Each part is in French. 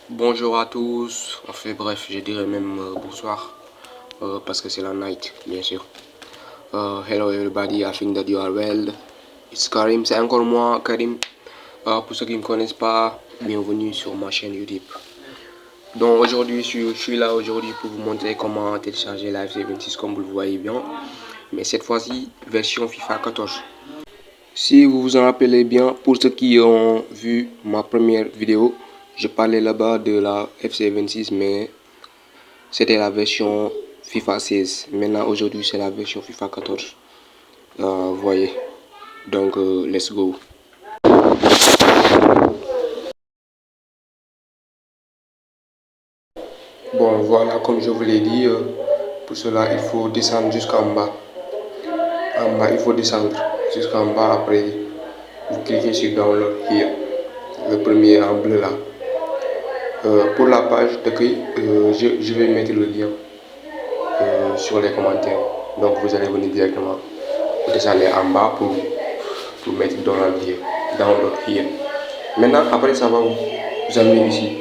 Bonjour à tous, enfin bref, je dirais même bonsoir, parce que c'est la night, bien sûr. Hello everybody, I think that you are well. It's Karim, c'est encore moi, Karim. Pour ceux qui ne me connaissent pas, bienvenue sur ma chaîne YouTube. Donc aujourd'hui, je suis là aujourd'hui pour vous montrer comment télécharger la FC26 comme vous le voyez bien. Mais cette fois-ci, version FIFA 14. Si vous vous en rappelez bien, pour ceux qui ont vu ma première vidéo, je parlais là-bas de la FC26, mais c'était la version FIFA 16. Maintenant, aujourd'hui, c'est la version FIFA 14. Vous voyez. Donc, let's go. Bon, voilà, comme je vous l'ai dit, pour cela, il faut descendre jusqu'en bas. En bas, il faut descendre jusqu'en bas. Après, vous cliquez sur Download here. Le premier en bleu là. Pour la page d'accueil, je vais mettre le lien sur les commentaires. Donc vous allez venir directement, vous descendez en bas pour mettre Download here. Maintenant, après ça va vous amener ici.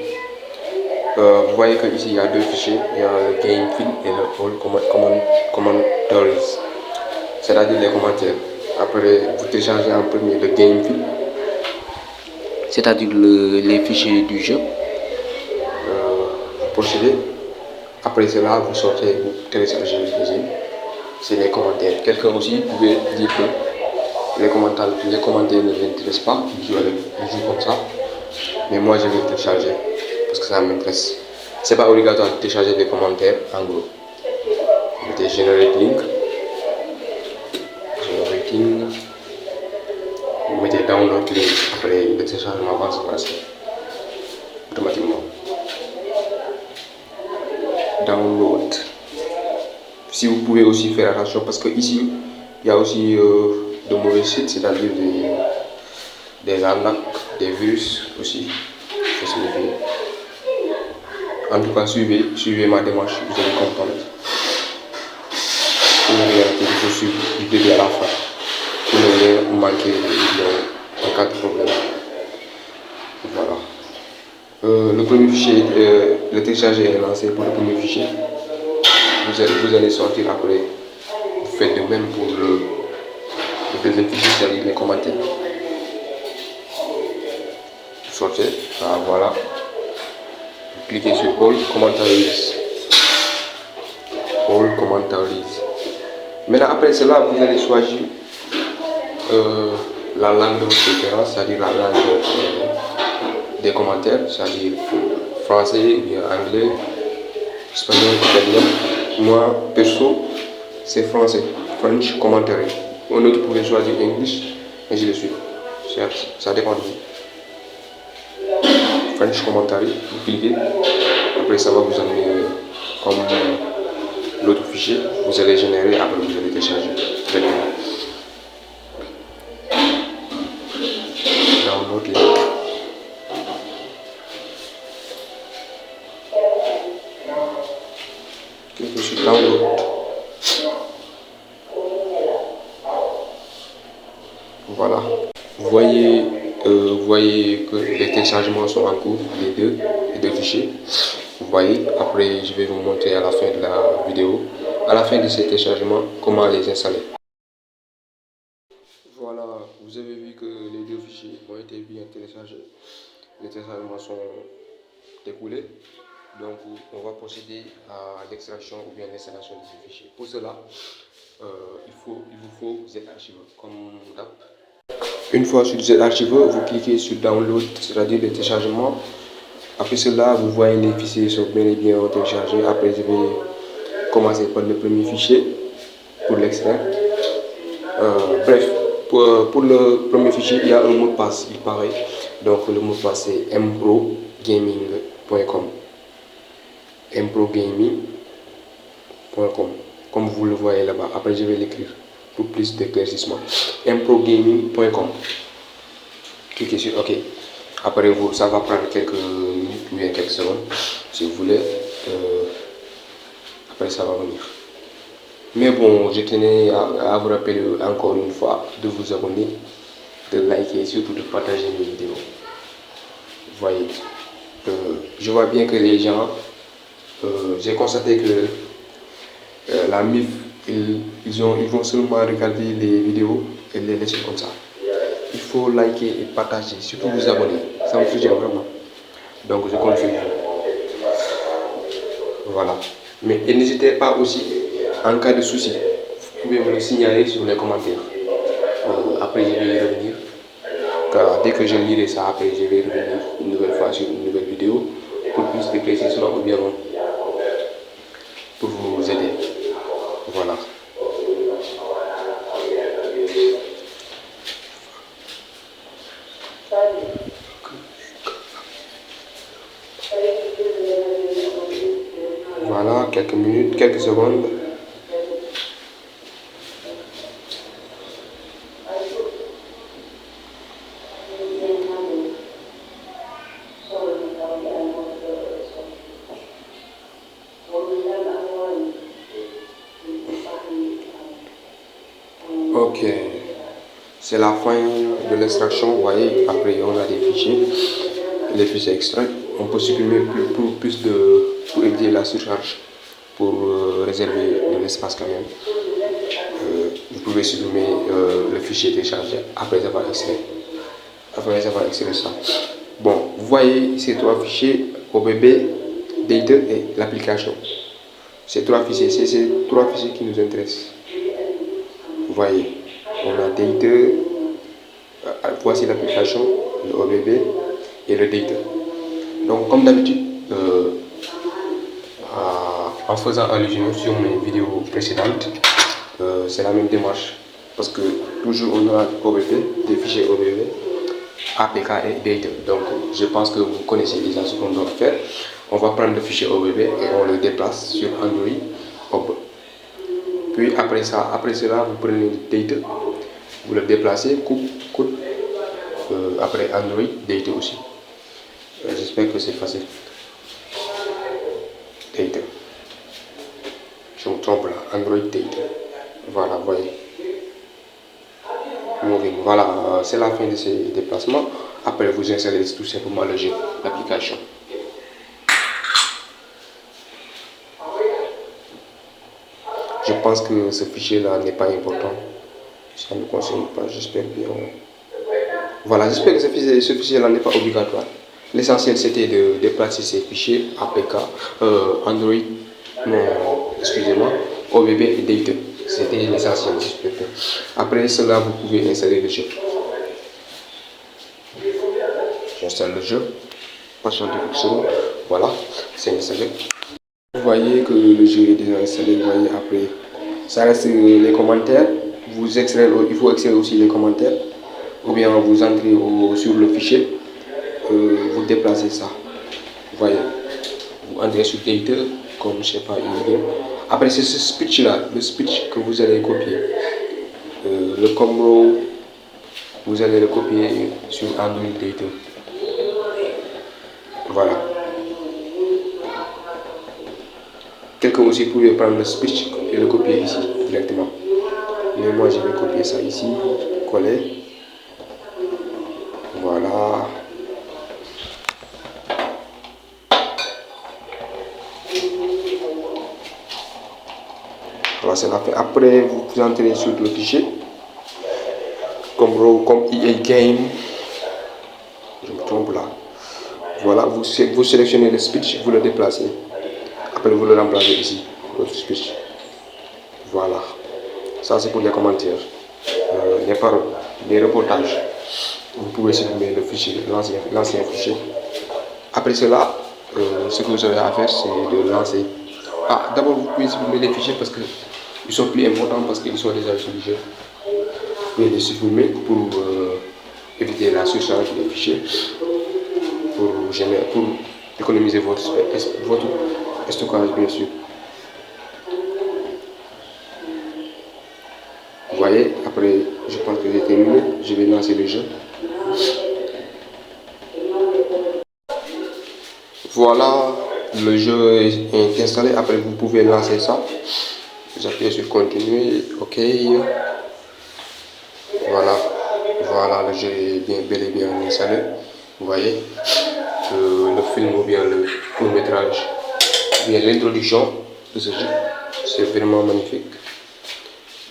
Vous voyez que ici il y a deux fichiers, il y a le game field et le all commentaries, c'est-à-dire les commentaires. Après, vous téléchargez en premier le game field, c'est-à-dire les fichiers du jeu. Vous procédez. Après cela, vous sortez, vous téléchargez le deuxième. C'est les commentaires. Quelqu'un aussi pouvait dire que les commentaires ne m'intéressent pas, ils jouent comme ça. Mais moi, je vais télécharger parce que ça m'intéresse. C'est pas obligatoire de télécharger des commentaires, en gros. Vous mettez Generate Link. Vous mettez Download Link. Après, le téléchargement va se passer automatiquement. Download. Si vous pouvez aussi faire attention parce que ici il y a aussi de mauvais sites, c'est-à-dire des arnaques, des virus aussi. En tout cas, suivez ma démarche, vous allez comprendre. Pour ne rien il faut suivre du début à la fin. Pour ne rien manquer en cas de problème. Voilà. Le premier fichier, le télécharger est lancé pour le premier fichier. Vous allez sortir après. Vous faites de même pour le deuxième fichier, c'est-à-dire les commentaires. Vous sortez, voilà. Vous cliquez sur All Commentaries. All Commentaries. Maintenant, après cela, vous allez choisir la langue de votre préférence, c'est-à-dire la langue des commentaires, c'est-à-dire français, bien anglais, espagnol, italien. Moi, perso, c'est français, French commentary. Un autre pouvait choisir English, mais je le suis. Ça dépend de vous. French commentary, vous cliquez. Après, ça va vous amener comme l'autre fichier. Vous allez générer, après vous allez télécharger. Download link. Cliquez sur Download. Voilà. Vous voyez que les téléchargements sont en cours, les deux fichiers. Vous voyez, après je vais vous montrer à la fin de la vidéo, à la fin de ces téléchargements, comment les installer. Voilà, vous avez vu que les deux fichiers ont été bien téléchargés. Les téléchargements sont découlés. Donc on va procéder à l'extraction ou bien l'installation de ces fichiers. Pour cela, il vous faut Z-Archive comme d'hab. Une fois sur Z-Archive, vous cliquez sur Download, c'est-à-dire le téléchargement. Après cela, vous voyez les fichiers sont bien et bien téléchargés. Après, je vais commencer par le premier fichier pour l'extraire. Bref, pour le premier fichier, il y a un mot de passe, il paraît. Donc le mot de passe c'est mprogaming.com. mprogaming.com, comme vous le voyez là-bas. Après, je vais l'écrire pour plus d'éclaircissement. mprogaming.com. Cliquez sur OK. Après, ça va prendre quelques minutes ou bien quelques secondes, si vous voulez. Après, ça va venir. Mais bon, je tenais à vous rappeler encore une fois de vous abonner, de liker et surtout de partager mes vidéos. Vous voyez, je vois bien que les gens, j'ai constaté que la MIF, ils vont seulement regarder les vidéos et les laisser comme ça. Il faut liker et partager, surtout vous abonner. Ça me soutient vraiment. Donc je compte sur vous. Voilà. Mais n'hésitez pas aussi, en cas de souci, vous pouvez me le signaler sur les commentaires. Après, je vais y revenir. Car dès que je lirai ça, après, je vais revenir une nouvelle fois sur une nouvelle vidéo pour plus de précision ou bien pour vous aider. Voilà. Voilà, quelques minutes, quelques secondes. Ok, c'est la fin de l'extraction. Vous voyez, après on a des fichiers, les fichiers extraits. On peut supprimer pour éviter la surcharge, pour réserver de l'espace quand même. Vous pouvez supprimer le fichier téléchargé après avoir extrait. Après avoir extrait ça. Bon, vous voyez ces trois fichiers, OBB, Data et l'application. Ces trois fichiers, c'est ces trois fichiers qui nous intéressent. Vous voyez, on a Data, voici l'application, le OBB et le Data. Donc, comme d'habitude, en faisant allusion sur mes vidéos précédentes, c'est la même démarche. Parce que toujours on a OBB, des fichiers OBB, APK et Data. Donc, je pense que vous connaissez déjà ce qu'on doit faire. On va prendre le fichier OBB et on le déplace sur Android Hub. Puis après cela, vous prenez le Data, vous le déplacez, coupe, après Android Data aussi. J'espère que c'est facile. Data. Je me trompe là, Android Data. Voilà, voyez. Voilà, c'est la fin de ces déplacements. Après, vous installez tout simplement le jeu, l'application. Je pense que ce fichier-là n'est pas important. Ça ne concerne pas, j'espère bien. Voilà, j'espère que ce fichier-là n'est pas obligatoire. L'essentiel, c'était de déplacer ces fichiers APK, Android, non, excusez-moi, OBB et Data. C'était l'essentiel, j'espère bien. Après cela, vous pouvez installer le jeu. J'installe le jeu. Patientez quelques secondes. Voilà, c'est installé. Vous voyez que le jeu est déjà installé. Vous voyez, après, ça reste les commentaires. Il faut extraire aussi les commentaires. Ou bien vous entrez sur le fichier. Vous déplacez ça. Vous voyez, vous entrez sur Data, comme je sais pas, une game. Après, c'est ce speech là, le speech que vous allez copier. Le combo, vous allez le copier sur Android Data. Voilà. Quelqu'un aussi pouvait prendre le speech et le copier ici directement. Mais moi, je vais copier ça ici, coller. Voilà. Voilà, c'est la fin. Après, vous entrez sur le fichier. Comme EA Game. Je me trompe là. Voilà, vous sélectionnez le speech, vous le déplacez. Après, vous le remplacez ici, votre speech. Voilà. Ça, c'est pour les commentaires. Les paroles, les reportages. Vous pouvez supprimer le fichier, l'ancien fichier. Après cela, ce que vous avez à faire, c'est de lancer. Ah, d'abord, vous pouvez supprimer les fichiers parce qu'ils sont plus importants, parce qu'ils sont déjà sur le jeu. Vous pouvez les supprimer pour éviter la surcharge des fichiers, pour économiser votre stockage, bien sûr. Vous voyez, après, je pense que j'ai terminé. Je vais lancer le jeu. Voilà, le jeu est installé. Après, vous pouvez lancer ça. Vous appuyez sur continuer. OK. Voilà. Le jeu est bel et bien installé. Vous voyez, le film ou bien métrage, bien l'introduction de ce jeu. C'est vraiment magnifique.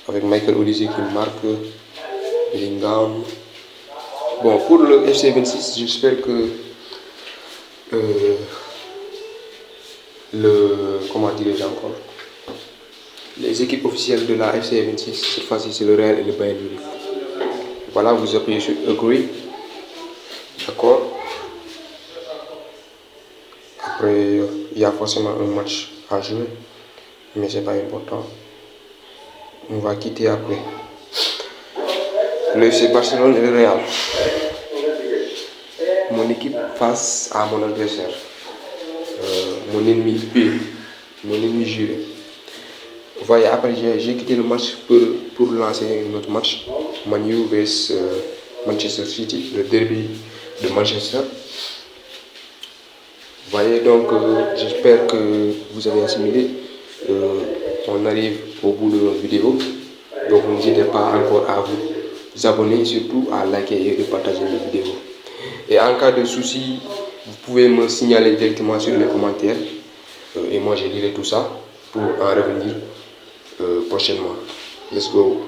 Avec Michael Olise qui marque, Bellingham. Bon, pour le FC26, j'espère que comment dirais-je encore, les équipes officielles de la FC26, cette fois-ci c'est le Real et le Bayern Munich. Voilà, vous appuyez sur Agree. D'accord. Après, il y a forcément un match à jouer, mais c'est pas important. On va quitter après. Le FC Barcelone et le Real. Mon équipe face à mon adversaire. Mon ennemi pire, mon ennemi juré. Vous voyez, après j'ai quitté le match pour lancer un autre match. Man U vs Manchester City, le derby de Manchester. Vous voyez, donc j'espère que vous avez assimilé. On arrive au bout de notre vidéo. Donc n'hésitez pas encore à vous abonner, surtout à liker et de partager mes vidéos. Et en cas de souci, vous pouvez me signaler directement sur les commentaires. Et moi je lirai tout ça pour en revenir prochainement. Let's go.